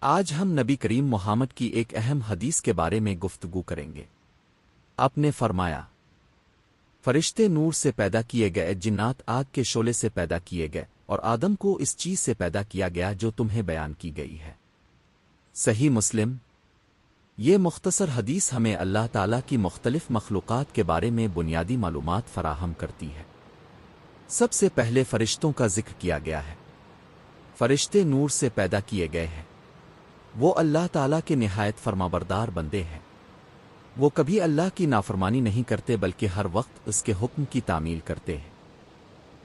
آج ہم نبی کریم محمد کی ایک اہم حدیث کے بارے میں گفتگو کریں گے۔ آپ نے فرمایا، فرشتے نور سے پیدا کیے گئے، جنات آگ کے شعلے سے پیدا کیے گئے، اور آدم کو اس چیز سے پیدا کیا گیا جو تمہیں بیان کی گئی ہے۔ صحیح مسلم۔ یہ مختصر حدیث ہمیں اللہ تعالیٰ کی مختلف مخلوقات کے بارے میں بنیادی معلومات فراہم کرتی ہے۔ سب سے پہلے فرشتوں کا ذکر کیا گیا ہے۔ فرشتے نور سے پیدا کیے گئے ہیں۔ وہ اللہ تعالیٰ کے نہایت فرمانبردار بندے ہیں۔ وہ کبھی اللہ کی نافرمانی نہیں کرتے بلکہ ہر وقت اس کے حکم کی تعمیل کرتے ہیں۔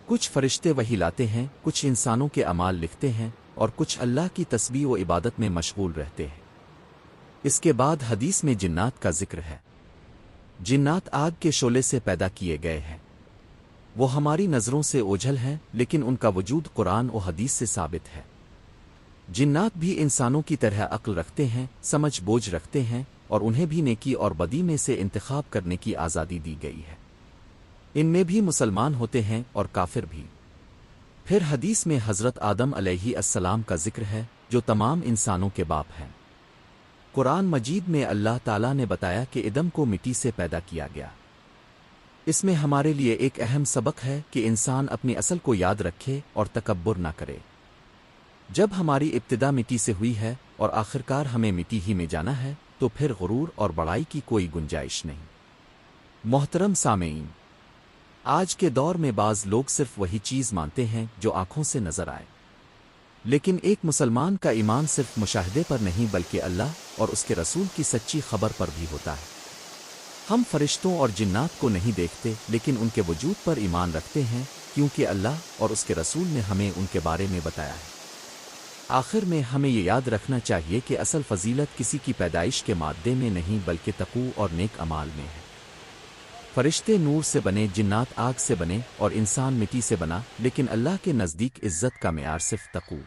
کچھ فرشتے وحی لاتے ہیں، کچھ انسانوں کے اعمال لکھتے ہیں، اور کچھ اللہ کی تسبیح و عبادت میں مشغول رہتے ہیں۔ اس کے بعد حدیث میں جنات کا ذکر ہے۔ جنات آگ کے شعلے سے پیدا کیے گئے ہیں۔ وہ ہماری نظروں سے اوجھل ہیں، لیکن ان کا وجود قرآن و حدیث سے ثابت ہے۔ جنات بھی انسانوں کی طرح عقل رکھتے ہیں، سمجھ بوجھ رکھتے ہیں، اور انہیں بھی نیکی اور بدی میں سے انتخاب کرنے کی آزادی دی گئی ہے۔ ان میں بھی مسلمان ہوتے ہیں اور کافر بھی۔ پھر حدیث میں حضرت آدم علیہ السلام کا ذکر ہے، جو تمام انسانوں کے باپ ہیں۔ قرآن مجید میں اللہ تعالیٰ نے بتایا کہ آدم کو مٹی سے پیدا کیا گیا۔ اس میں ہمارے لیے ایک اہم سبق ہے کہ انسان اپنی اصل کو یاد رکھے اور تکبر نہ کرے۔ جب ہماری ابتدا مٹی سے ہوئی ہے اور آخرکار ہمیں مٹی ہی میں جانا ہے، تو پھر غرور اور بڑائی کی کوئی گنجائش نہیں۔ محترم سامعین، آج کے دور میں بعض لوگ صرف وہی چیز مانتے ہیں جو آنکھوں سے نظر آئے، لیکن ایک مسلمان کا ایمان صرف مشاہدے پر نہیں بلکہ اللہ اور اس کے رسول کی سچی خبر پر بھی ہوتا ہے۔ ہم فرشتوں اور جنات کو نہیں دیکھتے، لیکن ان کے وجود پر ایمان رکھتے ہیں، کیونکہ اللہ اور اس کے رسول نے ہمیں ان کے بارے میں بتایا ہے۔ آخر میں ہمیں یہ یاد رکھنا چاہیے کہ اصل فضیلت کسی کی پیدائش کے مادے میں نہیں بلکہ تقوی اور نیک اعمال میں ہے۔ فرشتے نور سے بنے، جنات آگ سے بنے، اور انسان مٹی سے بنا، لیکن اللہ کے نزدیک عزت کا معیار صرف تقوی